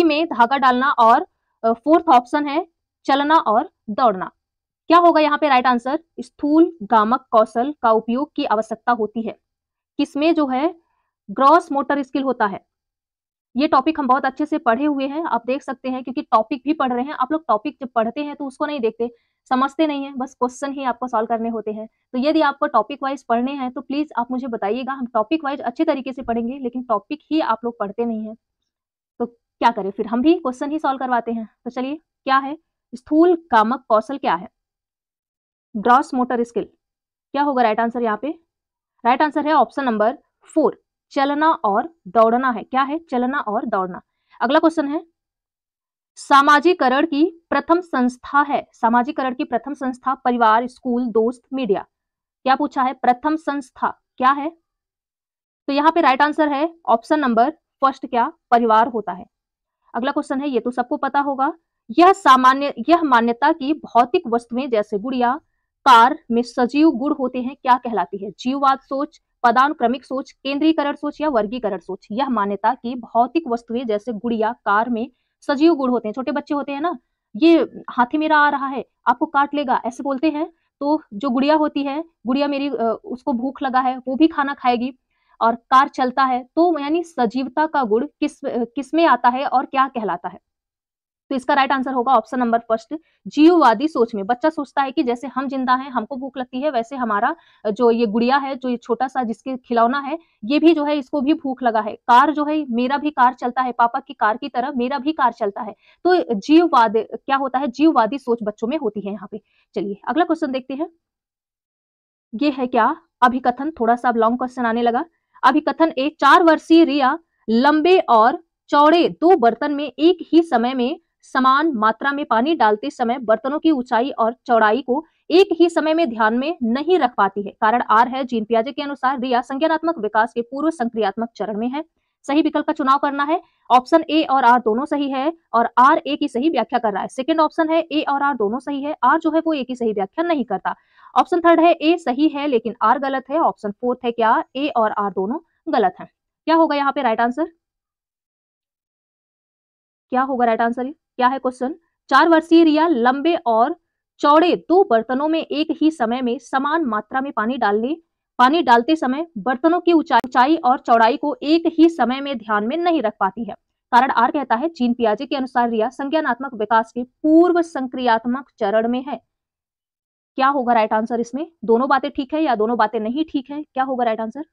में धागा डालना, और फोर्थ ऑप्शन है चलना और दौड़ना। क्या होगा यहाँ पे राइट आंसर? स्थूल गामक कौशल का उपयोग की आवश्यकता होती है, किसमें जो है ग्रॉस मोटर स्किल होता है। ये टॉपिक हम बहुत अच्छे से पढ़े हुए हैं, आप देख सकते हैं, क्योंकि टॉपिक भी पढ़ रहे हैं। आप लोग टॉपिक जब पढ़ते हैं तो उसको नहीं देखते, समझते नहीं है, बस क्वेश्चन ही आपको सॉल्व करने होते हैं। तो यदि आपको टॉपिक वाइज पढ़ने हैं तो प्लीज आप मुझे बताइएगा, हम टॉपिक वाइज अच्छे तरीके से पढ़ेंगे, लेकिन टॉपिक ही आप लोग पढ़ते नहीं है तो क्या करें फिर, हम भी क्वेश्चन ही सॉल्व करवाते हैं। तो चलिए, क्या है स्थूल कामक कौशल? क्या है ग्रॉस मोटर स्किल? क्या होगा राइट आंसर यहाँ पे? राइट आंसर है ऑप्शन नंबर 4, चलना और दौड़ना है। क्या है? चलना और दौड़ना। अगला क्वेश्चन है, सामाजिकरण की प्रथम संस्था है। सामाजिकरण की प्रथम संस्था परिवार, स्कूल, दोस्त, मीडिया। क्या पूछा है? प्रथम संस्था क्या है? तो यहाँ पे राइट आंसर है ऑप्शन नंबर फर्स्ट, क्या परिवार होता है। अगला क्वेश्चन है, ये तो सबको पता होगा, यह मान्यता की भौतिक वस्तुएं जैसे गुड़िया, कार में सजीव गुण होते हैं, क्या कहलाती है? जीववाद सोच, पदानुक्रमिक सोच, केंद्रीकरण सोच या वर्गीकरण सोच। यह मान्यता की भौतिक वस्तुएं जैसे गुड़िया, कार में सजीव गुण होते हैं। छोटे बच्चे होते हैं ना, ये हाथी मेरा आ रहा है, आपको काट लेगा, ऐसे बोलते हैं। तो जो गुड़िया होती है, गुड़िया मेरी उसको भूख लगा है, वो भी खाना खाएगी, और कार चलता है, तो यानी सजीवता का गुण किस में आता है और क्या कहलाता है? तो इसका राइट आंसर होगा ऑप्शन नंबर फर्स्ट, जीववादी सोच में। बच्चा सोचता है कि जैसे हम जिंदा हैं, हमको भूख लगती है, वैसे हमारा जो ये गुड़िया है, जो ये छोटा सा जिसके खिलौना है, ये भी जो है इसको भी भूख लगा है। कार जो है, मेरा भी कार चलता है, पापा की कार की तरह मेरा भी कार चलता है। तो जीववाद क्या होता है? जीववादी सोच बच्चों में होती है यहाँ पे। चलिए अगला क्वेश्चन देखते हैं। ये है क्या? अभिकथन। थोड़ा सा लॉन्ग क्वेश्चन आने लगा। अभिकथन एक, 4 वर्षीय रिया लंबे और चौड़े 2 बर्तन में एक ही समय में समान मात्रा में पानी डालते समय बर्तनों की ऊंचाई और चौड़ाई को एक ही समय में ध्यान में नहीं रख पाती है। कारण आर है, जीन पियाजे के अनुसार रिया संज्ञानात्मक विकास के पूर्व संक्रियात्मक चरण में है। सही विकल्प का चुनाव करना है। ऑप्शन ए और आर दोनों सही है, और आर ए की सही व्याख्या कर रहा है। सेकंड ऑप्शन है ए और आर दोनों सही है, आर जो है वो ए की सही व्याख्या नहीं करता। ऑप्शन थर्ड है ए सही है लेकिन आर गलत है। ऑप्शन फोर्थ है क्या? ए और आर दोनों गलत है। क्या होगा यहाँ पे राइट आंसर? क्या होगा राइट आंसर? क्या है क्वेश्चन? 4 वर्षीय रिया लंबे और चौड़े 2 बर्तनों में एक ही समय में समान मात्रा में पानी डालते समय बर्तनों की ऊंचाई और चौड़ाई को एक ही समय में ध्यान में नहीं रख पाती है। कारण आर कहता है, जीन पियाजे के अनुसार रिया संज्ञानात्मक विकास के पूर्व संक्रियात्मक चरण में है। क्या होगा राइट आंसर इसमें? दोनों बातें ठीक है या दोनों बातें नहीं ठीक है? क्या होगा राइट आंसर?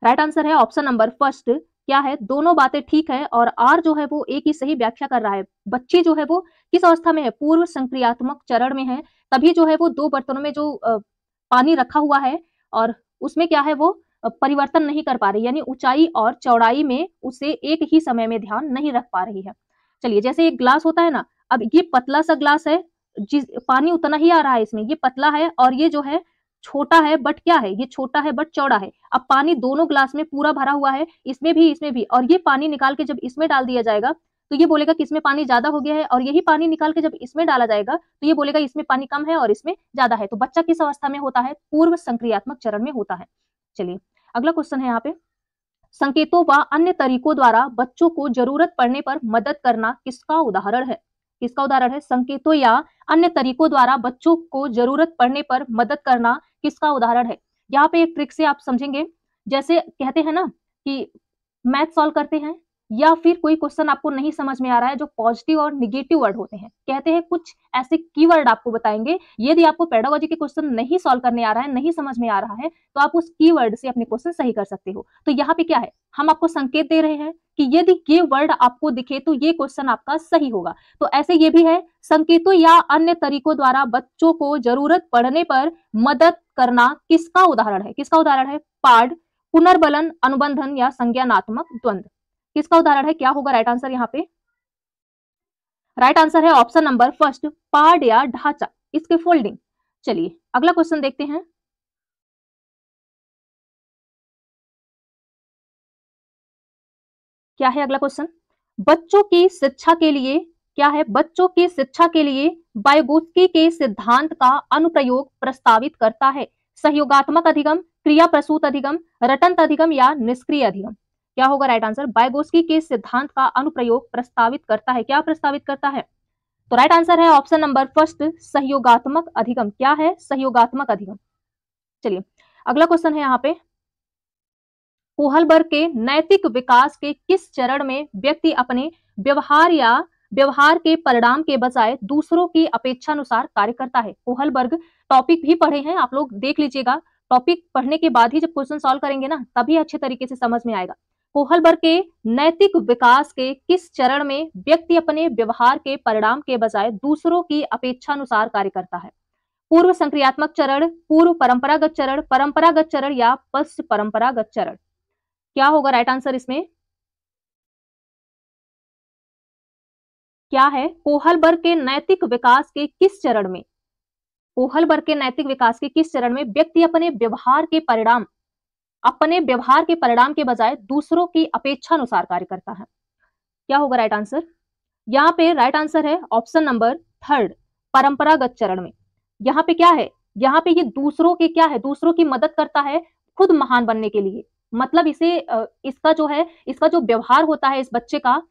राइट आंसर है ऑप्शन नंबर फर्स्ट, क्या है? दोनों बातें ठीक है, और आर जो है वो एक ही सही व्याख्या कर रहा है। बच्ची जो है वो किस अवस्था में है? पूर्व संक्रियात्मक चरण में है, तभी जो है वो 2 बर्तनों में जो पानी रखा हुआ है और उसमें क्या है, वो परिवर्तन नहीं कर पा रही, यानी ऊंचाई और चौड़ाई में उसे एक ही समय में ध्यान नहीं रख पा रही है। चलिए, जैसे एक ग्लास होता है ना, अब ये पतला सा ग्लास है, पानी उतना ही आ रहा है इसमें, ये पतला है, और ये जो है छोटा है बट क्या है, ये छोटा है बट चौड़ा है। अब पानी दोनों ग्लास में पूरा भरा हुआ है, इसमें भी, और ये पानी निकाल के जब इसमें डाल दिया जाएगा तो ये बोलेगा कि इसमें पानी ज्यादा हो गया है, और यही पानी निकाल के जब इसमें डाला जाएगा तो ये बोलेगा इसमें पानी कम है और इसमें ज्यादा है। तो बच्चा किस अवस्था में होता है? पूर्व संक्रियात्मक चरण में होता है। चलिए अगला क्वेश्चन है यहाँ पे, संकेतों व अन्य तरीकों द्वारा बच्चों को जरूरत पड़ने पर मदद करना किसका उदाहरण है? किसका उदाहरण है? संकेतों या अन्य तरीकों द्वारा बच्चों को जरूरत पड़ने पर मदद करना किसका उदाहरण है? यहाँ पे एक ट्रिक से आप समझेंगे, जैसे कहते हैं ना कि मैथ सॉल्व करते हैं, या फिर कोई क्वेश्चन आपको नहीं समझ में आ रहा है, जो पॉजिटिव और निगेटिव वर्ड होते हैं, कहते हैं कुछ ऐसे कीवर्ड आपको बताएंगे। यदि आपको पेडागोजी के क्वेश्चन नहीं सॉल्व करने आ रहा है, नहीं समझ में आ रहा है, तो आप उस कीवर्ड से अपने क्वेश्चन सही कर सकते हो। तो यहाँ पे क्या है, हम आपको संकेत दे रहे हैं कि यदि ये वर्ड आपको दिखे तो ये क्वेश्चन आपका सही होगा। तो ऐसे ये भी है, संकेतों या अन्य तरीकों द्वारा बच्चों को जरूरत पड़ने पर मदद करना किसका उदाहरण है? किसका उदाहरण है? पाठ, पुनर्बलन, अनुबंधन या संज्ञानात्मक द्वंद्व। किसका उदाहरण है? क्या होगा राइट आंसर यहाँ पे? राइट आंसर है ऑप्शन नंबर फर्स्ट, पार्ट या ढांचा, इसके फोल्डिंग। चलिए अगला क्वेश्चन देखते हैं। क्या है अगला क्वेश्चन? बच्चों की शिक्षा के लिए, क्या है? बच्चों की शिक्षा के लिए वाइगोत्स्की के सिद्धांत का अनुप्रयोग प्रस्तावित करता है। सहयोगात्मक अधिगम, क्रिया प्रसूत अधिगम, रटंत अधिगम या निष्क्रिय अधिगम। क्या होगा राइट आंसर? वाइगोत्स्की के सिद्धांत का अनुप्रयोग प्रस्तावित करता है। क्या प्रस्तावित करता है? तो राइट आंसर है ऑप्शन नंबर फर्स्ट, सहयोगात्मक अधिगम। क्या है? सहयोगात्मक अधिगम। चलिए अगला क्वेश्चन है यहाँ पे, कोहलबर्ग के नैतिक विकास के किस चरण में व्यक्ति अपने व्यवहार या व्यवहार के परिणाम के बजाय दूसरों की अपेक्षानुसार कार्य करता है? कोहलबर्ग टॉपिक भी पढ़े हैं आप लोग, देख लीजिएगा। टॉपिक पढ़ने के बाद ही जब क्वेश्चन सॉल्व करेंगे ना, तभी अच्छे तरीके से समझ में आएगा। कोहलबर्ग के नैतिक विकास के किस चरण में व्यक्ति अपने व्यवहार के परिणाम के बजाय दूसरों की अपेक्षानुसार कार्य करता है? पूर्व संक्रियात्मक चरण, पूर्व परंपरागत चरण या पश्च परंपरागत चरण? क्या होगा राइट आंसर इसमें? क्या है? कोहलबर्ग के नैतिक विकास के किस चरण में, कोहलबर्ग के नैतिक विकास के किस चरण में व्यक्ति अपने व्यवहार के परिणाम के बजाय दूसरों की अपेक्षानुसार कार्य करता है? क्या होगा राइट आंसर? यहाँ पे राइट आंसर है ऑप्शन नंबर थर्ड, परंपरागत चरण में। यहाँ पे क्या है? यहाँ पे ये दूसरों के क्या है, दूसरों की मदद करता है खुद महान बनने के लिए। मतलब इसे इसका जो व्यवहार होता है इस बच्चे का,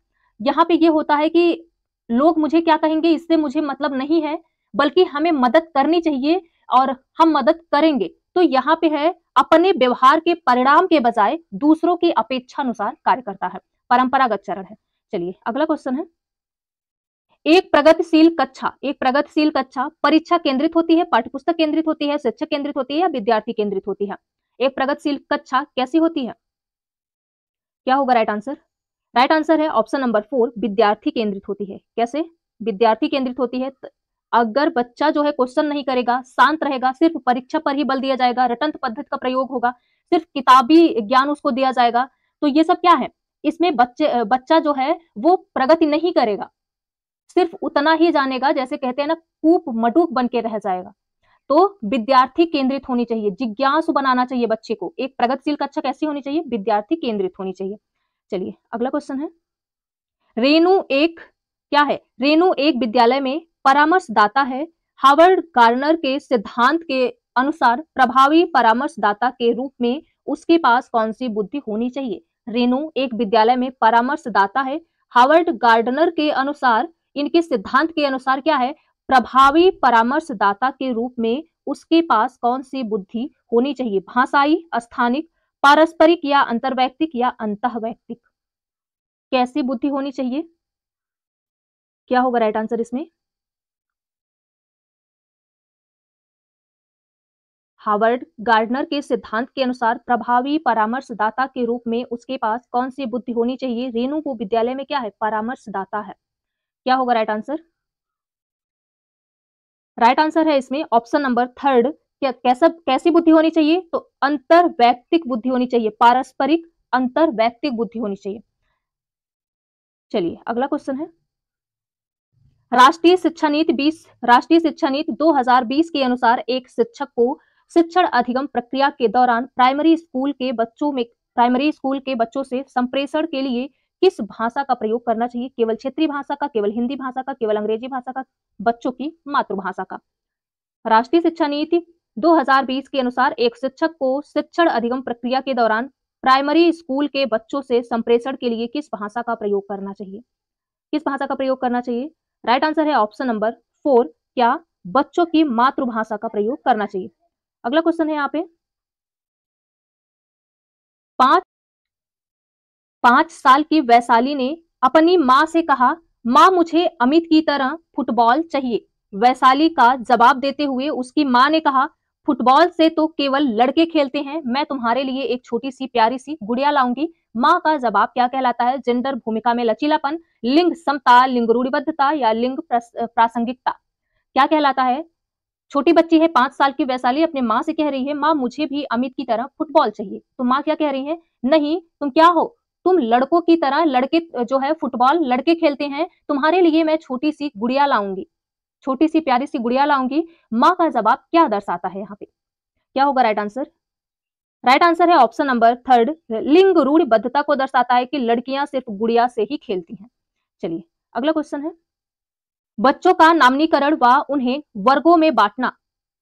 यहाँ पे ये होता है कि लोग मुझे क्या कहेंगे इससे मुझे मतलब नहीं है, बल्कि हमें मदद करनी चाहिए और हम मदद करेंगे। तो यहाँ पे है अपने व्यवहार के परिणाम के बजाय दूसरों की अपेक्षानुसार कार्य करता है, परंपरागत चरण है। चलिए अगला क्वेश्चन है, एक प्रगतिशील कक्षा परीक्षा केंद्रित होती है, पाठ्यपुस्तक केंद्रित होती है, शिक्षक केंद्रित होती है या विद्यार्थी केंद्रित होती है? एक प्रगतिशील कक्षा कैसी होती है? क्या होगा राइट आंसर? राइट आंसर है ऑप्शन नंबर 4, विद्यार्थी केंद्रित होती है। कैसे? विद्यार्थी केंद्रित होती है। अगर बच्चा जो है क्वेश्चन नहीं करेगा, शांत रहेगा, सिर्फ परीक्षा पर ही बल दिया जाएगा, रटंत पद्धति का प्रयोग होगा, सिर्फ किताबी ज्ञान उसको दिया जाएगा, तो ये सब क्या है, इसमें बच्चा जो है वो प्रगति नहीं करेगा, सिर्फ उतना ही जानेगा, जैसे कहते हैं ना कूप मटूक बन के रह जाएगा। तो विद्यार्थी केंद्रित होनी चाहिए, जिज्ञासु बनाना चाहिए बच्चे को। एक प्रगतिशील कक्षा कैसी होनी चाहिए? विद्यार्थी केंद्रित होनी चाहिए। चलिए अगला क्वेश्चन है, रेणु एक विद्यालय में परामर्शदाता है। हार्वर्ड गार्डनर के सिद्धांत के अनुसार प्रभावी परामर्शदाता के रूप में उसके पास कौन सी बुद्धि होनी चाहिए? रेणु एक विद्यालय में परामर्शदाता है। हार्वर्ड गार्डनर के अनुसार, इनके सिद्धांत के अनुसार क्या है? प्रभावी परामर्शदाता के रूप में उसके पास कौन सी बुद्धि होनी चाहिए? भाषाई, स्थानिक, पारस्परिक या अंतर्वैयक्तिक या अंतःवैयक्तिक? कैसी बुद्धि होनी चाहिए? क्या होगा राइट आंसर इसमें? हार्वर्ड गार्डनर के सिद्धांत के अनुसार प्रभावी परामर्शदाता के रूप में उसके पास कौन सी बुद्धि होनी चाहिए? रेणु को विद्यालय में क्या है? परामर्शदाता है। क्या होगा राइट आंसर? राइट आंसर है इसमें ऑप्शन नंबर थर्ड। कैसी बुद्धि होनी चाहिए? तो अंतर्वैयक्तिक बुद्धि होनी चाहिए, पारस्परिक अंतर्वैयक्तिक बुद्धि होनी चाहिए। चलिए अगला क्वेश्चन है, राष्ट्रीय शिक्षा नीति 2020 के अनुसार एक शिक्षक को शिक्षण अधिगम प्रक्रिया के दौरान प्राइमरी स्कूल के बच्चों से संप्रेषण के लिए किस भाषा का प्रयोग करना चाहिए? केवल क्षेत्रीय भाषा का, केवल हिंदी भाषा का, केवल अंग्रेजी भाषा का, बच्चों की मातृभाषा का? राष्ट्रीय शिक्षा नीति 2020 के अनुसार एक शिक्षक को शिक्षण अधिगम प्रक्रिया के दौरान प्राइमरी स्कूल के बच्चों से संप्रेषण के लिए किस भाषा का प्रयोग करना चाहिए? किस भाषा का प्रयोग करना चाहिए? राइट आंसर है ऑप्शन नंबर 4, क्या बच्चों की मातृभाषा का प्रयोग करना चाहिए। अगला क्वेश्चन है यहाँ पे, 5 साल की वैशाली ने अपनी माँ से कहा, माँ मुझे अमित की तरह फुटबॉल चाहिए। वैशाली का जवाब देते हुए उसकी माँ ने कहा, फुटबॉल से तो केवल लड़के खेलते हैं, मैं तुम्हारे लिए एक छोटी सी प्यारी सी गुड़िया लाऊंगी। माँ का जवाब क्या कहलाता है? जेंडर भूमिका में लचीलापन, लिंग समता, लिंग रूढ़िबद्धता या लिंग प्रासंगिकता? क्या कहलाता है? छोटी बच्ची है 5 साल की वैशाली, अपने माँ से कह रही है, माँ मुझे भी अमित की तरह फुटबॉल चाहिए। तो माँ क्या कह रही है? नहीं, तुम क्या हो, तुम लड़कों की तरह, लड़के जो है फुटबॉल लड़के खेलते हैं, तुम्हारे लिए मैं छोटी सी गुड़िया लाऊंगी, छोटी सी प्यारी सी गुड़िया लाऊंगी। माँ का जवाब क्या दर्शाता है यहाँ पे? क्या होगा राइट आंसर? राइट आंसर है ऑप्शन नंबर थर्ड, लिंग रूढ़िबद्धता को दर्शाता है कि लड़कियां सिर्फ गुड़िया से ही खेलती हैं। चलिए अगला क्वेश्चन है, बच्चों का नामनीकरण व उन्हें वर्गों में बांटना,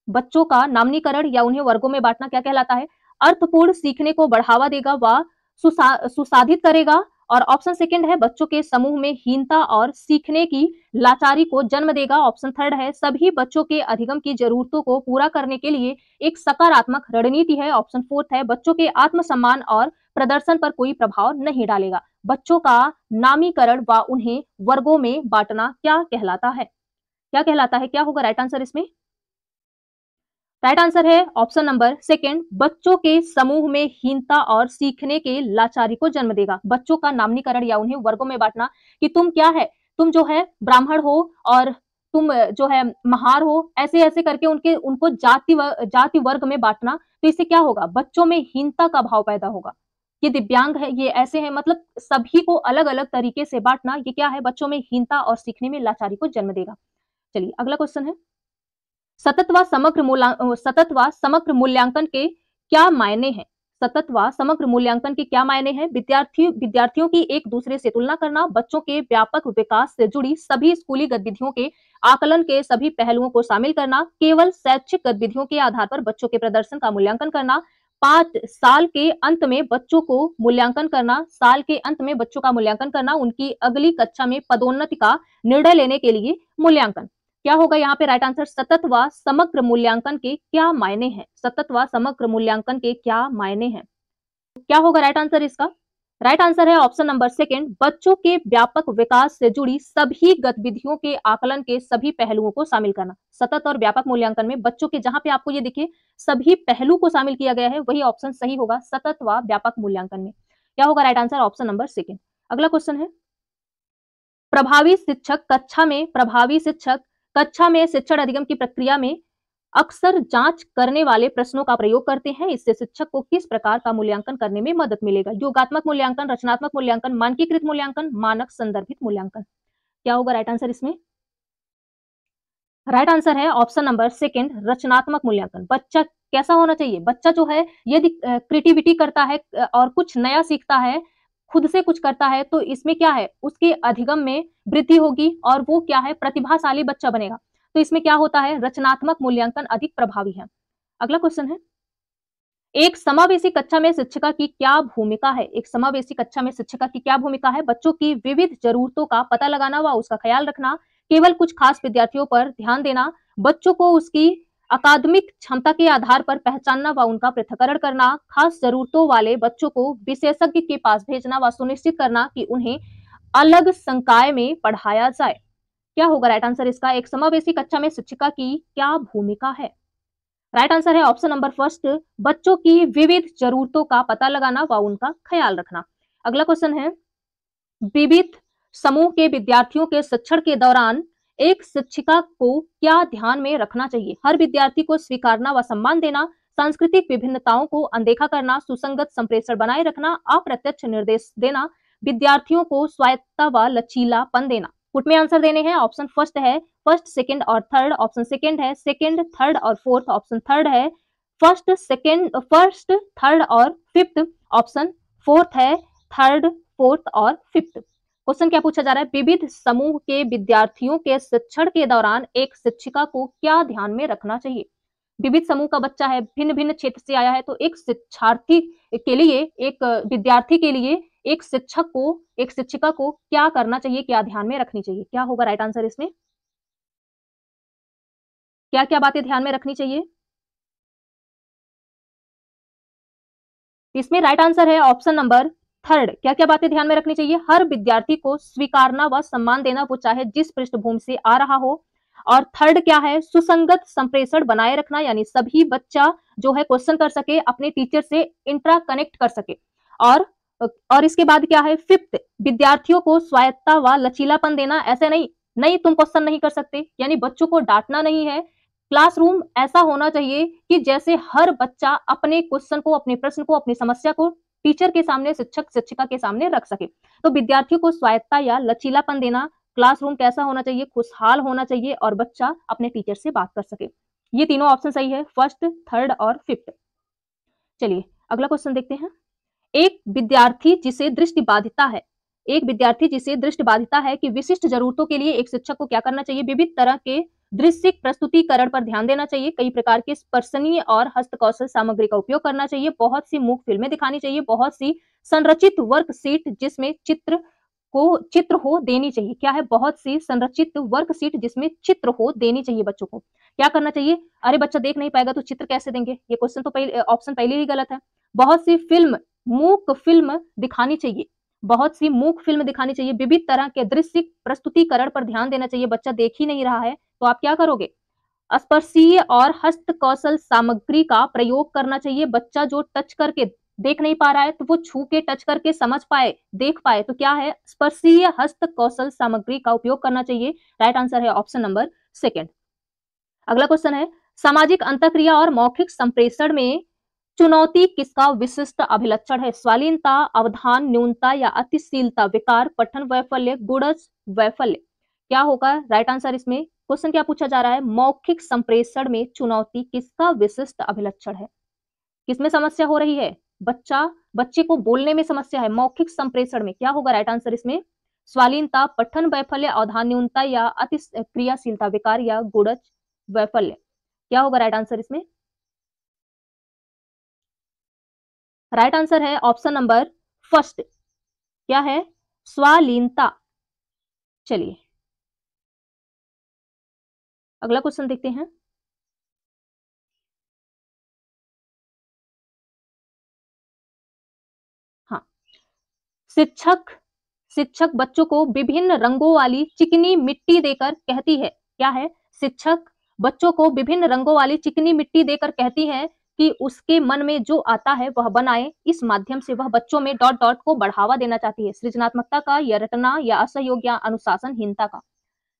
बच्चों का नामनीकरण या उन्हें वर्गों में बांटना क्या कहलाता है? अर्थपूर्ण सीखने को बढ़ावा देगा व सुसाधित करेगा। और ऑप्शन सेकंड है बच्चों के समूह में हीनता और सीखने की लाचारी को जन्म देगा। ऑप्शन थर्ड है सभी बच्चों के अधिगम की जरूरतों को पूरा करने के लिए एक सकारात्मक रणनीति है। ऑप्शन फोर्थ है बच्चों के आत्मसम्मान और प्रदर्शन पर कोई प्रभाव नहीं डालेगा। बच्चों का नामीकरण व उन्हें वर्गों में बांटना क्या कहलाता है? क्या कहलाता है? क्या होगा राइट आंसर इसमें? राइट आंसर है ऑप्शन नंबर सेकंड, बच्चों के समूह में हीनता और सीखने के लाचारी को जन्म देगा। बच्चों का नामनीकरण या उन्हें वर्गों में बांटना कि तुम क्या है, तुम जो है ब्राह्मण हो और तुम जो है महार हो, ऐसे ऐसे करके उनको जाति वर्ग में बांटना, तो इससे क्या होगा? बच्चों में हीनता का भाव पैदा होगा। ये दिव्यांग है, ये ऐसे है, मतलब सभी को अलग अलग तरीके से बांटना, ये क्या है? बच्चों में हीनता और सीखने में लाचारी को जन्म देगा। चलिए अगला क्वेश्चन है, सतत व समग्र मूल्यांकन के क्या मायने हैं? सतत व समग्र मूल्यांकन के क्या मायने हैं? विद्यार्थियों की एक दूसरे से तुलना करना, बच्चों के व्यापक विकास से जुड़ी सभी स्कूली गतिविधियों के आकलन के सभी पहलुओं को शामिल करना, केवल शैक्षिक गतिविधियों के आधार पर बच्चों के प्रदर्शन का मूल्यांकन करना, 5 साल के अंत में बच्चों को मूल्यांकन करना, साल के अंत में बच्चों का मूल्यांकन करना, उनकी अगली कक्षा में पदोन्नति का निर्णय लेने के लिए मूल्यांकन। क्या होगा यहाँ पे राइट आंसर? सतत व समग्र मूल्यांकन के क्या मायने हैं? सतत व समग्र मूल्यांकन के क्या मायने हैं? क्या होगा राइट आंसर इसका? राइट आंसर है ऑप्शन नंबर सेकंड, बच्चों के व्यापक विकास से जुड़ी सभी गतिविधियों के आकलन के सभी पहलुओं को शामिल करना। सतत और व्यापक मूल्यांकन में बच्चों के, जहां पे आपको ये दिखे सभी पहलू को शामिल किया गया है, वही ऑप्शन सही होगा, सतत व व्यापक मूल्यांकन में। क्या होगा right answer? Option number second. अगला क्वेश्चन है, प्रभावी शिक्षक कक्षा में शिक्षण अधिगम की प्रक्रिया में अक्सर जांच करने वाले प्रश्नों का प्रयोग करते हैं। इससे शिक्षक को किस प्रकार का मूल्यांकन करने में मदद मिलेगा? योगात्मक मूल्यांकन, रचनात्मक मूल्यांकन, मानकीकृत मूल्यांकन, मानक संदर्भित मूल्यांकन। क्या होगा राइट आंसर इसमें? राइट आंसर है ऑप्शन नंबर सेकंड, रचनात्मक मूल्यांकन। बच्चा कैसा होना चाहिए? बच्चा जो है यदि क्रिएटिविटी करता है और कुछ नया सीखता है, खुद से कुछ करता है, तो इसमें क्या है? उसके अधिगम में वृद्धि होगी और वो क्या है? प्रतिभाशाली बच्चा बनेगा। तो इसमें क्या होता है? रचनात्मक मूल्यांकन अधिक प्रभावी है। अगला क्वेश्चन है, एक समावेशी कक्षा में शिक्षिका की क्या भूमिका है? एक समावेशी कक्षा में शिक्षिका की क्या भूमिका है? बच्चों की विविध जरूरतों का पता लगाना व उसका ख्याल रखना, केवल कुछ खास विद्यार्थियों पर ध्यान देना, बच्चों को उसकी अकादमिक क्षमता के आधार पर पहचानना व उनका पृथक्करण करना, खास जरूरतों वाले बच्चों को विशेषज्ञ के पास भेजना व सुनिश्चित करना कि उन्हें अलग संकाय में पढ़ाया जाए। क्या होगा राइट आंसर इसका? एक समावेशी कक्षा में शिक्षिका की क्या भूमिका है? राइट आंसर है ऑप्शन नंबर फर्स्ट, बच्चों की विविध जरूरतों का पता लगाना व उनका ख्याल रखना। अगला क्वेश्चन है, विविध समूह के विद्यार्थियों के शिक्षण के दौरान एक शिक्षिका को क्या ध्यान में रखना चाहिए? हर विद्यार्थी को स्वीकारना व सम्मान देना, सांस्कृतिक विभिन्नताओं को अनदेखा करना, सुसंगत संप्रेषण बनाए रखना, अप्रत्यक्ष निर्देश देना, विद्यार्थियों को स्वायत्तता व लचीलापन देना। पुट में आंसर देने हैं। ऑप्शन फर्स्ट है फर्स्ट, सेकंड और थर्ड। ऑप्शन सेकंड है सेकंड, थर्ड और फोर्थ। ऑप्शन थर्ड है फर्स्ट, थर्ड और फिफ्थ। ऑप्शन फोर्थ है थर्ड, फोर्थ और फिफ्थ। क्वेश्चन क्या पूछा जा रहा है? विविध समूह के विद्यार्थियों के शिक्षण के दौरान एक शिक्षिका को क्या ध्यान में रखना चाहिए? विविध समूह का बच्चा है, भिन्न भिन्न क्षेत्र से आया है, तो एक शिक्षार्थी के लिए, एक विद्यार्थी के लिए एक शिक्षिका को क्या करना चाहिए, क्या ध्यान में रखनी चाहिए? क्या होगा राइट आंसर इसमें? क्या क्या बातें ध्यान में रखनी चाहिए? इसमें राइट आंसर है ऑप्शन नंबर थर्ड। क्या क्या बातें ध्यान में रखनी चाहिए? हर विद्यार्थी को स्वीकारना व सम्मान देना, वो चाहे जिस पृष्ठभूमि से आ रहा हो। और थर्ड क्या है? सुसंगत संप्रेषण बनाए रखना, यानी सभी बच्चा जो है क्वेश्चन कर सके, अपने टीचर से इंट्रा कनेक्ट कर सके। और इसके बाद क्या है? फिफ्थ, विद्यार्थियों को स्वायत्तता व लचीलापन देना। ऐसे नहीं तुम क्वेश्चन नहीं कर सकते, यानी बच्चों को डांटना नहीं है। क्लासरूम ऐसा होना चाहिए कि जैसे हर बच्चा अपने क्वेश्चन को, अपने प्रश्न को, अपनी समस्या को टीचर के सामने, शिक्षक शिक्षिका के सामने रख सके। तो विद्यार्थियों को स्वायत्तता या लचीलापन देना, क्लासरूम कैसा होना चाहिए? खुशहाल होना चाहिए और बच्चा अपने टीचर से बात कर सके। ये तीनों ऑप्शन सही है, फर्स्ट, थर्ड और फिफ्थ। चलिए अगला क्वेश्चन देखते हैं। एक विद्यार्थी जिसे दृष्टि बाधिता है कि विशिष्ट जरूरतों के लिए एक शिक्षक को क्या करना चाहिए? विविध तरह के दृश्य प्रस्तुतिकरण पर ध्यान देना चाहिए, कई प्रकार की स्पर्शनीय और हस्तकौशल सामग्री का उपयोग करना चाहिए, बहुत सी मूक फिल्में दिखानी चाहिए, बहुत सी संरचित वर्कशीट जिसमें चित्र हो देनी चाहिए। क्या है? बहुत सी संरचित वर्कशीट जिसमें चित्र हो देनी चाहिए बच्चों को। क्या करना चाहिए? अरे बच्चा देख नहीं पाएगा तो चित्र कैसे देंगे? ये क्वेश्चन तो पहले ऑप्शन पहले ही गलत है। बहुत सी मूक फिल्म दिखानी चाहिए, बहुत सी मूक फिल्म दिखानी चाहिए, विविध तरह के दृश्य प्रस्तुतिकरण पर ध्यान देना चाहिए। बच्चा देख ही नहीं रहा है तो आप क्या करोगे? स्पर्शीय और हस्तकौशल सामग्री का प्रयोग करना चाहिए। बच्चा जो टच करके देख नहीं पा रहा है तो वो छू के टच करके समझ पाए, देख पाए, तो क्या है? स्पर्शीय हस्तकौशल सामग्री का उपयोग करना चाहिए। राइट आंसर है ऑप्शन नंबर सेकेंड। अगला क्वेश्चन है, सामाजिक अंतःक्रिया और मौखिक संप्रेषण में चुनौती किसका विशिष्ट अभिलक्षण है? स्वालीनता, अवधान न्यूनता या अतिशीलता, विकार, पठन वैफल्य, गुणज वैफल्य। क्या होगा राइट आंसर इसमें? क्वेश्चन क्या पूछा जा रहा है? मौखिक संप्रेषण में चुनौती किसका विशिष्ट अभिलक्षण है? किसमें समस्या हो रही है? बच्चे को बोलने में समस्या है। मौखिक संप्रेषण में क्या होगा राइट आंसर इसमें? स्वालीनता, पठन वैफल्य, अवधान न्यूनता या अति क्रियाशीलता, विकार या गुणज वैफल्य। क्या होगा राइट आंसर इसमें? राइट आंसर है ऑप्शन नंबर फर्स्ट। क्या है? स्वालीनता। चलिए अगला क्वेश्चन देखते हैं। हाँ, शिक्षक बच्चों को विभिन्न रंगों वाली चिकनी मिट्टी देकर कहती है। क्या है? शिक्षक बच्चों को विभिन्न रंगों वाली चिकनी मिट्टी देकर कहती है कि उसके मन में जो आता है वह बनाए। इस माध्यम से वह बच्चों में डॉट डॉट को बढ़ावा देना चाहती है। सृजनात्मकता का, या रटना, या असहयोग, या अनुशासनहीनता का।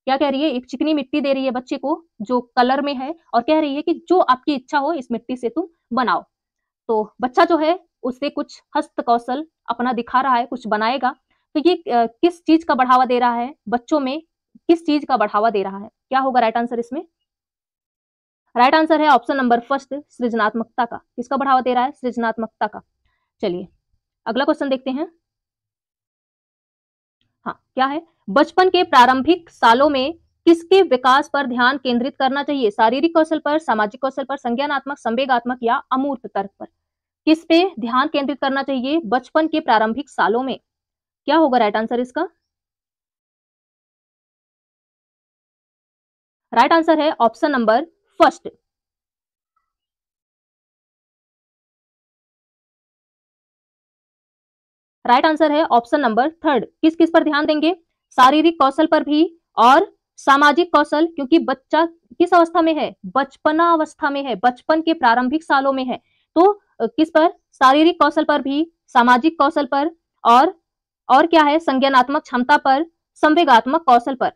क्या कह रही है? एक चिकनी मिट्टी दे रही है बच्चे को जो कलर में है और कह रही है कि जो आपकी इच्छा हो इस मिट्टी से तुम बनाओ। तो बच्चा जो है उससे कुछ हस्त कौशल अपना दिखा रहा है, कुछ बनाएगा। तो ये किस चीज का बढ़ावा दे रहा है? बच्चों में किस चीज का बढ़ावा दे रहा है? क्या होगा राइट आंसर इसमें? राइट आंसर है ऑप्शन नंबर फर्स्ट, सृजनात्मकता का। किसका बढ़ावा दे रहा है? सृजनात्मकता का। चलिए अगला क्वेश्चन देखते हैं। हाँ, क्या है? बचपन के प्रारंभिक सालों में किसके विकास पर ध्यान केंद्रित करना चाहिए? शारीरिक कौशल पर, सामाजिक कौशल पर, संज्ञानात्मक, संवेगात्मक या अमूर्त तर्क पर। किस पे ध्यान केंद्रित करना चाहिए बचपन के प्रारंभिक सालों में? क्या होगा राइट आंसर इसका? राइट आंसर है option number first. Right answer है ऑप्शन नंबर थर्ड। किस किस पर ध्यान देंगे? शारीरिक कौशल पर भी और सामाजिक कौशल, क्योंकि बच्चा किस अवस्था में है? बचपना अवस्था में है, बचपन के प्रारंभिक सालों में है। तो किस पर? शारीरिक कौशल पर भी, सामाजिक कौशल पर और क्या है? संज्ञानात्मक क्षमता पर, संवेगात्मक कौशल पर।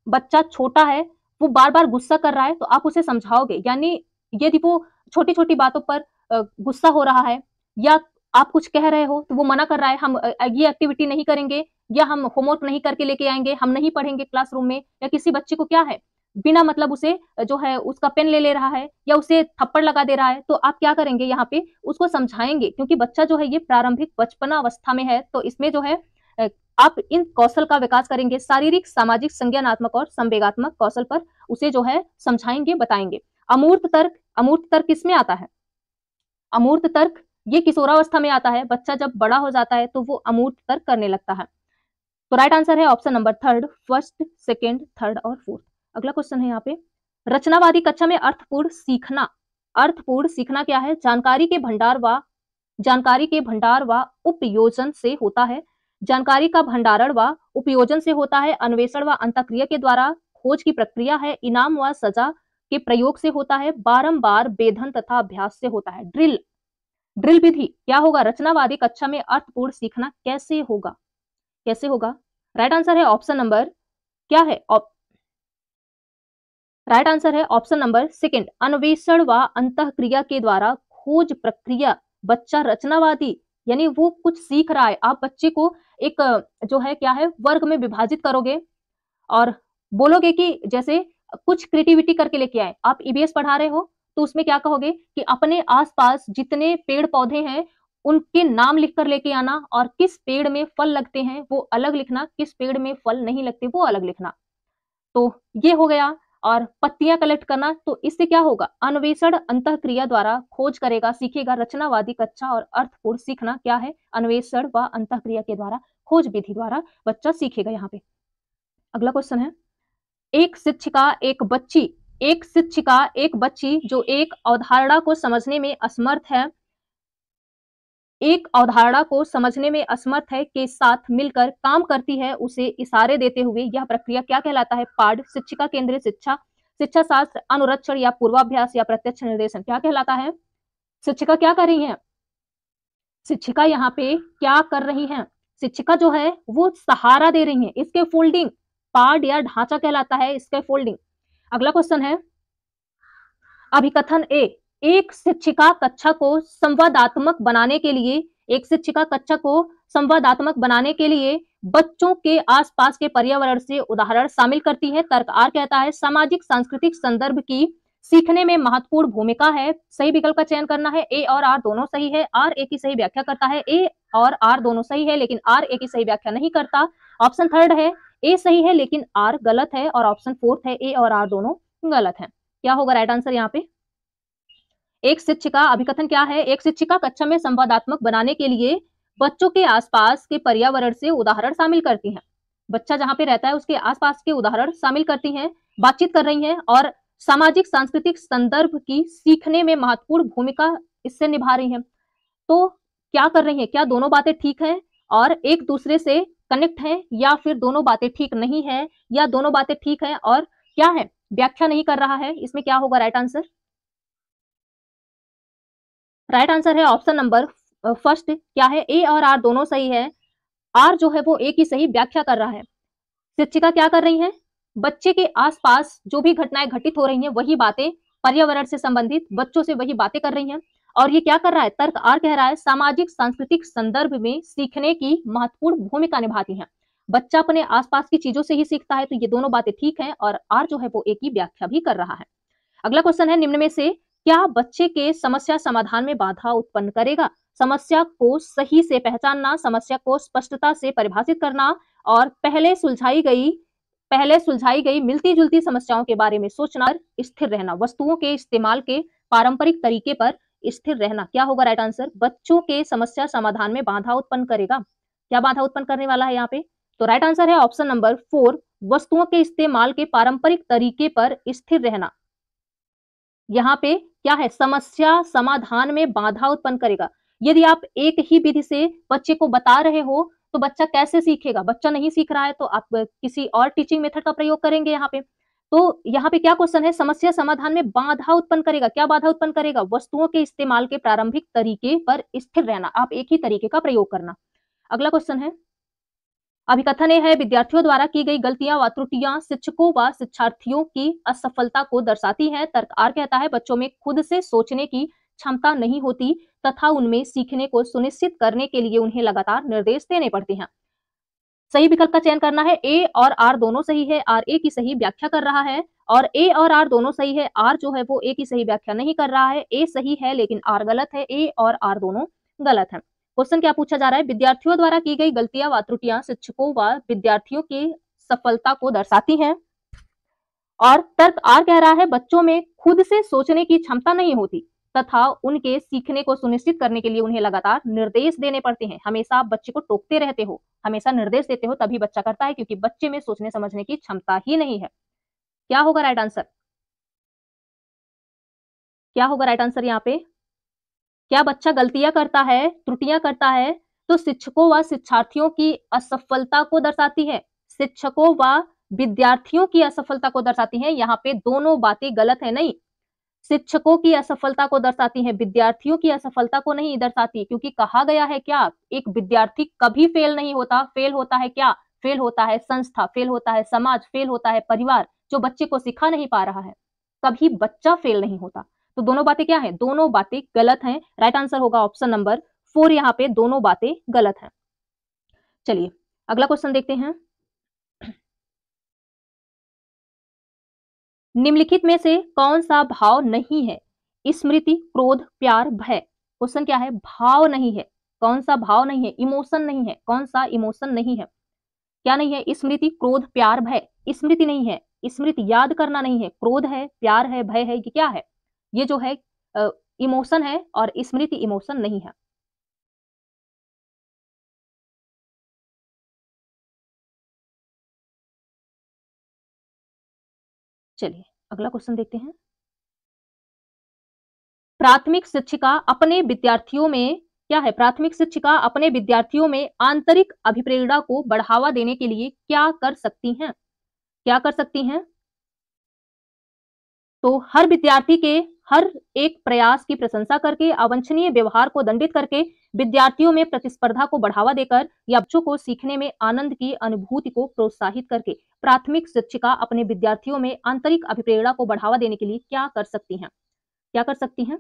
बच्चा छोटा है, वो बार बार गुस्सा कर रहा है तो आप उसे समझाओगे, यानी यदि वो छोटी छोटी बातों पर गुस्सा हो रहा है या आप कुछ कह रहे हो तो वो मना कर रहा है, हम ये एक्टिविटी नहीं करेंगे, या हम होमवर्क नहीं करके लेके आएंगे, हम नहीं पढ़ेंगे क्लासरूम में, या किसी बच्चे को क्या है बिना मतलब उसे जो है उसका पेन ले रहा है या उसे थप्पड़ लगा दे रहा है, तो आप क्या करेंगे? यहाँ पे उसको समझाएंगे, क्योंकि बच्चा जो है ये प्रारंभिक बचपना अवस्था में है। तो इसमें जो है आप इन कौशल का विकास करेंगे, शारीरिक, सामाजिक, संज्ञानात्मक और संवेगात्मक कौशल पर उसे जो है समझाएंगे, बताएंगे। अमूर्त तर्क किसमें आता है? अमूर्त तर्क ये किशोरावस्था में आता है। बच्चा जब बड़ा हो जाता है तो वो अमूर्त तर्क करने लगता है। तो राइट आंसर है option number third, first, second, third और फोर्थ। अगला क्वेश्चन है यहाँ पे, रचनावादी कक्षा में अर्थपूर्ण सीखना। अर्थपूर्ण सीखना क्या है? जानकारी के भंडार व उपयोजन से होता है। जानकारी का भंडारण व उपयोजन से होता है। अन्वेषण व अंतःक्रिया के द्वारा खोज की प्रक्रिया है। इनाम व सजा के प्रयोग से होता है। बारंबार वेधन तथा अभ्यास से होता है। ड्रिल विधि। क्या होगा? रचनावादी कक्षा में अर्थपूर्ण सीखना कैसे होगा? कैसे होगा? राइट आंसर है ऑप्शन नंबर क्या है? राइट आंसर है ऑप्शन नंबर सेकंड, अन्वेषण व अंतःक्रिया के द्वारा खोज प्रक्रिया। बच्चा रचनावादी यानी वो कुछ सीख रहा है। आप बच्चे को एक जो है क्या है वर्ग में विभाजित करोगे और बोलोगे कि जैसे कुछ क्रिएटिविटी करके लेके आए। आप ईवीएस पढ़ा रहे हो तो उसमें क्या कहोगे कि अपने आसपास जितने पेड़ पौधे हैं उनके नाम लिख कर लेके आना, और किस पेड़ में फल लगते हैं वो अलग लिखना, किस पेड़ में फल नहीं लगते वो अलग लिखना। तो ये हो गया और पत्तियां कलेक्ट करना, तो इससे क्या होगा, अन्वेषण अंतःक्रिया द्वारा खोज करेगा, सीखेगा। रचनावादी कच्चा और अर्थपूर्ण सीखना क्या है, अन्वेषण व अंतःक्रिया के द्वारा, खोज विधि द्वारा बच्चा सीखेगा। यहाँ पे अगला क्वेश्चन है, एक शिक्षिका एक बच्ची जो एक अवधारणा को समझने में असमर्थ है, के साथ मिलकर काम करती है, उसे इशारे देते हुए यह प्रक्रिया क्या कहलाता है, पाठ, शिक्षिका केंद्रित शिक्षा, शिक्षा शास्त्र, अनुरक्षण या पूर्वाभ्यास या प्रत्यक्ष निर्देशन, क्या कहलाता है। शिक्षिका क्या कर रही है, शिक्षिका यहाँ पे क्या कर रही हैं, शिक्षिका जो है वो सहारा दे रही है, इसके फोल्डिंग, पार्ट या ढांचा कहलाता है इसके फोल्डिंग। अगला क्वेश्चन है, अभिकथन ए, एक शिक्षिका कक्षा को संवादात्मक बनाने के लिए बच्चों के आसपास के पर्यावरण से उदाहरण शामिल करती है। तर्क आर कहता है सामाजिक सांस्कृतिक संदर्भ की सीखने में महत्वपूर्ण भूमिका है। सही विकल्प का चयन करना है, ए और आर दोनों सही है। आर ए की सही व्याख्या करता है, ए और आर दोनों सही है लेकिन आर ए की सही व्याख्या नहीं करता। ऑप्शन थर्ड है, ए सही है लेकिन आर गलत है, और ऑप्शन फोर्थ है, ए और आर दोनों गलत है। क्या होगा राइट आंसर यहाँ पे, एक शिक्षिका, अभिकथन क्या है, एक शिक्षिका कक्षा में संवादात्मक बनाने के लिए बच्चों के आसपास के पर्यावरण से उदाहरण शामिल करती हैं। बच्चा जहां पे रहता है उसके आसपास के उदाहरण शामिल करती हैं, बातचीत कर रही हैं और सामाजिक सांस्कृतिक संदर्भ की सीखने में महत्वपूर्ण भूमिका इससे निभा रही हैं। तो क्या कर रही हैं, क्या दोनों बातें ठीक हैं और एक दूसरे से कनेक्ट हैं, या फिर दोनों बातें ठीक नहीं है, या दोनों बातें ठीक हैं और क्या है, व्याख्या नहीं कर रहा है। इसमें क्या होगा राइट आंसर, राइट आंसर है ऑप्शन नंबर फर्स्ट। क्या है, ए और आर दोनों सही है। आर जो है वो ए की सही व्याख्या कर रहा है। शिक्षिका क्या कर रही है, बच्चे के आसपास जो भी घटनाएं घटित हो रही हैं वही बातें, पर्यावरण से संबंधित बच्चों से वही बातें कर रही हैं। और ये क्या कर रहा है, तर्क आर कह रहा है सामाजिक सांस्कृतिक संदर्भ में सीखने की महत्वपूर्ण भूमिका निभाती हैं। बच्चा अपने आसपास की चीजों से ही सीखता है, तो ये दोनों बातें ठीक है और आर जो है वो ए की व्याख्या भी कर रहा है। अगला क्वेश्चन है, निम्न में से क्या बच्चे के समस्या समाधान में बाधा उत्पन्न करेगा, समस्या को सही से पहचानना, समस्या को स्पष्टता से परिभाषित करना और पहले सुलझाई गई मिलती जुलती समस्याओं के बारे में सोचना, स्थिर रहना, वस्तुओं के इस्तेमाल के पारंपरिक तरीके पर स्थिर रहना। क्या होगा राइट आंसर, बच्चों के समस्या समाधान में बाधा उत्पन्न करेगा। क्या बाधा उत्पन्न करने वाला है यहाँ पे, तो राइट आंसर है ऑप्शन नंबर 4, वस्तुओं के इस्तेमाल के पारंपरिक तरीके पर स्थिर रहना। यहाँ पे क्या है, समस्या समाधान में बाधा उत्पन्न करेगा। यदि आप एक ही विधि से बच्चे को बता रहे हो तो बच्चा कैसे सीखेगा, बच्चा नहीं सीख रहा है तो आप किसी और टीचिंग मेथड का प्रयोग करेंगे। यहाँ पे तो यहाँ पे क्या क्वेश्चन है, समस्या समाधान में बाधा उत्पन्न करेगा। क्या बाधा उत्पन्न करेगा, वस्तुओं के इस्तेमाल के प्रारंभिक तरीके पर स्थिर रहना, आप एक ही तरीके का प्रयोग करना। अगला क्वेश्चन है, अभिकथन है विद्यार्थियों द्वारा की गई गलतियां व त्रुटियां शिक्षकों व शिक्षार्थियों की असफलता को दर्शाती हैं। तर्क आर कहता है बच्चों में खुद से सोचने की क्षमता नहीं होती तथा उनमें सीखने को सुनिश्चित करने के लिए उन्हें लगातार निर्देश देने पड़ते हैं। सही विकल्प का चयन करना है, ए और आर दोनों सही है, आर ए की सही व्याख्या कर रहा है, और ए और आर दोनों सही है, आर जो है वो ए की सही व्याख्या नहीं कर रहा है। ए सही है लेकिन आर गलत है, ए और आर दोनों गलत है। क्वेश्चन क्या पूछा जा रहा है, विद्यार्थियों द्वारा की गई गलतियां व त्रुटियां शिक्षकों व विद्यार्थियों की सफलता को दर्शाती हैं, और तर्क आर कह रहा है बच्चों में खुद से सोचने की क्षमता नहीं होती तथा उनके सीखने को सुनिश्चित करने के लिए उन्हें लगातार निर्देश देने पड़ते हैं। हमेशा आप बच्चे को टोकते रहते हो, हमेशा निर्देश देते हो, तभी बच्चा करता है, क्योंकि बच्चे में सोचने समझने की क्षमता ही नहीं है। क्या होगा राइट आंसर, क्या होगा राइट आंसर यहाँ पे, क्या बच्चा गलतियां करता है, त्रुटियां करता है तो शिक्षकों व शिक्षार्थियों की असफलता को दर्शाती है, शिक्षकों व विद्यार्थियों की असफलता को दर्शाती है। यहाँ पे दोनों बातें गलत है, नहीं, शिक्षकों की असफलता को दर्शाती है, विद्यार्थियों की असफलता को नहीं दर्शाती, क्योंकि कहा गया है क्या, एक विद्यार्थी कभी फेल नहीं होता, फेल होता है क्या, फेल होता है संस्था, फेल होता है समाज, फेल होता है परिवार जो बच्चे को सिखा नहीं पा रहा है, कभी बच्चा फेल नहीं होता। तो दोनों बातें क्या है, दोनों बातें गलत हैं। राइट आंसर होगा ऑप्शन नंबर 4, यहाँ पे दोनों बातें गलत हैं। चलिए अगला क्वेश्चन देखते हैं, निम्नलिखित में से कौन सा भाव नहीं है, स्मृति, क्रोध, प्यार, भय। क्वेश्चन क्या है, भाव नहीं है, कौन सा भाव नहीं है, इमोशन नहीं है, कौन सा इमोशन नहीं है, क्या नहीं है, स्मृति, क्रोध, प्यार, भय। स्मृति नहीं है, स्मृति याद करना नहीं है, क्रोध है, प्यार है, भय है, ये क्या है? ये जो है इमोशन है और स्मृति इमोशन नहीं है। चलिए अगला क्वेश्चन देखते हैं। प्राथमिक शिक्षिका अपने विद्यार्थियों में क्या है? प्राथमिक शिक्षिका अपने विद्यार्थियों में आंतरिक अभिप्रेरणा को बढ़ावा देने के लिए क्या कर सकती हैं? क्या कर सकती हैं? तो हर विद्यार्थी के हर एक प्रयास की प्रशंसा करके, अवांछनीय व्यवहार को दंडित करके, विद्यार्थियों में प्रतिस्पर्धा को बढ़ावा देकर या बच्चों को सीखने में आनंद की अनुभूति को प्रोत्साहित करके प्राथमिक शिक्षिका अपने विद्यार्थियों में आंतरिक अभिप्रेरणा को बढ़ावा देने के लिए क्या कर सकती हैं? क्या कर सकती हैं?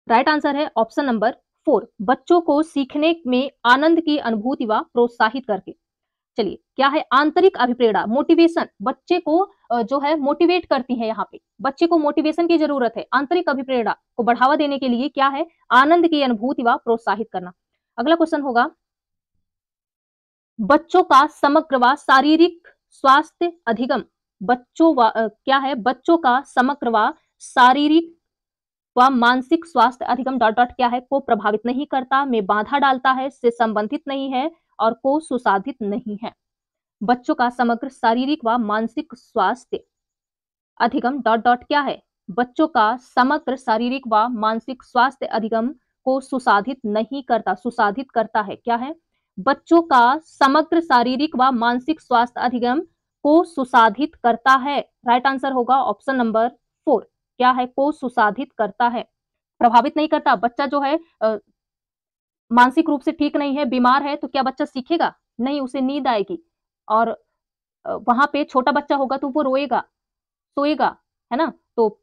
राइट आंसर है ऑप्शन नंबर 4, बच्चों को सीखने में आनंद की अनुभूति व प्रोत्साहित करके। चलिए क्या है? आंतरिक अभिप्रेरणा, मोटिवेशन, बच्चे को जो है मोटिवेट करती है। यहाँ पे बच्चे को मोटिवेशन की जरूरत है। आंतरिक अभिप्रेरणा को बढ़ावा देने के लिए क्या है? आनंद की अनुभूति व प्रोत्साहित करना। अगला क्वेश्चन होगा, बच्चों का समग्र व शारीरिक स्वास्थ्य अधिगम, क्या है? बच्चों का समग्र व शारीरिक व मानसिक स्वास्थ्य अधिगम डॉट डॉट क्या है? को प्रभावित नहीं करता, में बाधा डालता है, से संबंधित नहीं है और को सुसाधित नहीं है। बच्चों का समग्र शारीरिक व मानसिक स्वास्थ्य अधिगम डॉट डॉट क्या है? बच्चों का समग्र शारीरिक व मानसिक स्वास्थ्य अधिगम को सुसाधित नहीं करता, सुसाधित करता है। क्या है? बच्चों का समग्र शारीरिक व मानसिक स्वास्थ्य अधिगम को सुसाधित करता है। राइट आंसर होगा ऑप्शन नंबर 4, क्या है? को सुसाधित करता है, प्रभावित नहीं करता। बच्चा जो है मानसिक रूप से ठीक नहीं है, बीमार है, तो क्या बच्चा सीखेगा? नहीं, उसे नींद आएगी और वहां पे छोटा बच्चा होगा तो वो रोएगा, सोएगा, है ना? तो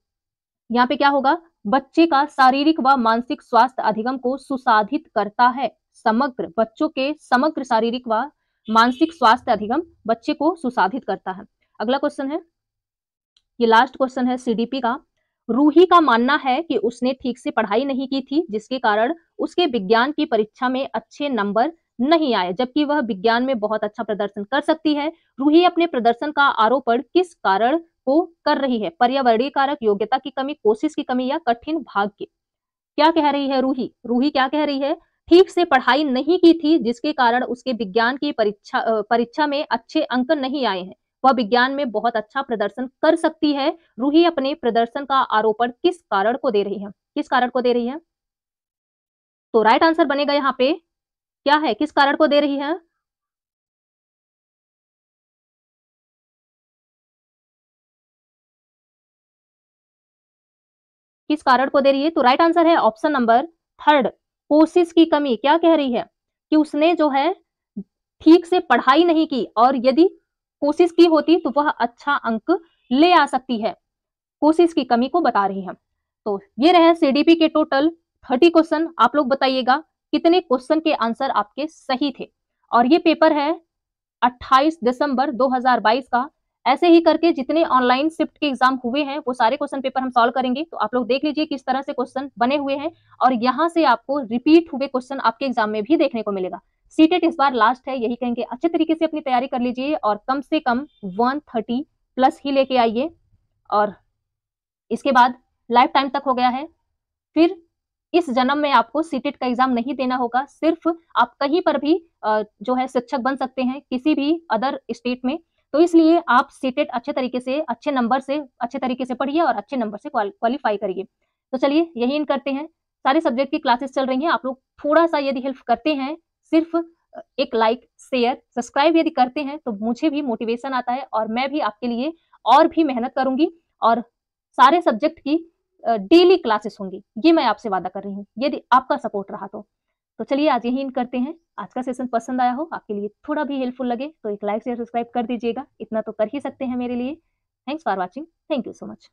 यहाँ पे क्या होगा? बच्चे का शारीरिक व मानसिक स्वास्थ्य अधिगम को सुसाधित करता है। समग्र, बच्चों के समग्र शारीरिक व मानसिक स्वास्थ्य अधिगम बच्चे को सुसाधित करता है। अगला क्वेश्चन है, ये लास्ट क्वेश्चन है सीडीपी का। रूही का मानना है कि उसने ठीक से पढ़ाई नहीं की थी, जिसके कारण उसके विज्ञान की परीक्षा में अच्छे नंबर नहीं आए, जबकि वह विज्ञान में बहुत अच्छा प्रदर्शन कर सकती है। रूही अपने प्रदर्शन का आरोपण किस कारण को कर रही है? पर्यावरणीय कारक, योग्यता की कमी, कोशिश की कमी या कठिन भाग्य? क्या कह रही है रूही? रूही क्या कह रही है? ठीक से पढ़ाई नहीं की थी, जिसके कारण उसके विज्ञान की परीक्षा में अच्छे अंक नहीं आए हैं। वह विज्ञान में बहुत अच्छा प्रदर्शन कर सकती है। रूही अपने प्रदर्शन का आरोपण किस कारण को दे रही है? किस कारण को दे रही है? तो राइट आंसर बनेगा यहाँ पे क्या है? किस कारण को दे रही है? किस कारण को दे रही है? तो राइट आंसर है ऑप्शन नंबर 3, कोशिश की कमी। क्या कह रही है? कि उसने जो है ठीक से पढ़ाई नहीं की और यदि कोशिश की होती तो वह अच्छा अंक ले आ सकती है। कोशिश की कमी को बता रही है। तो ये रहे सीडीपी के टोटल 30 क्वेश्चन। आप लोग बताइएगा कितने क्वेश्चन के आंसर आपके सही थे। और ये पेपर है 28 दिसंबर 2022 का। ऐसे ही करके जितने ऑनलाइन शिफ्ट के एग्जाम हुए हैं वो सारे क्वेश्चन पेपर हम सॉल्व करेंगे। तो आप लोग देख लीजिए किस तरह से क्वेश्चन बने हुए हैं और यहाँ से आपको रिपीट हुए क्वेश्चन आपके एग्जाम में भी देखने को मिलेगा। सीटेट इस बार लास्ट है, यही कहेंगे अच्छे तरीके से अपनी तैयारी कर लीजिए और कम से कम 130 प्लस ही लेके आइए। और इसके बाद लाइफ टाइम तक हो गया है, फिर इस जन्म में आपको सीटेट का एग्जाम नहीं देना होगा। सिर्फ आप कहीं पर भी जो है शिक्षक बन सकते हैं किसी भी अदर स्टेट में। तो इसलिए आप सीटेट अच्छे तरीके से, अच्छे नंबर से, अच्छे तरीके से पढ़िए और अच्छे नंबर से क्वालिफाई करिए। तो चलिए यही करते हैं। सारे सब्जेक्ट की क्लासेस चल रही हैं। आप लोग थोड़ा सा यदि हेल्प करते हैं, सिर्फ एक लाइक, शेयर, सब्सक्राइब यदि करते हैं तो मुझे भी मोटिवेशन आता है और मैं भी आपके लिए और भी मेहनत करूंगी और सारे सब्जेक्ट की डेली क्लासेस होंगी, ये मैं आपसे वादा कर रही हूँ यदि आपका सपोर्ट रहा तो चलिए आज यही करते हैं। आज का सेशन पसंद आया हो, आपके लिए थोड़ा भी हेल्पफुल लगे तो एक लाइक शेयर सब्सक्राइब कर दीजिएगा। इतना तो कर ही सकते हैं मेरे लिए। Thanks for watching. Thank you so much.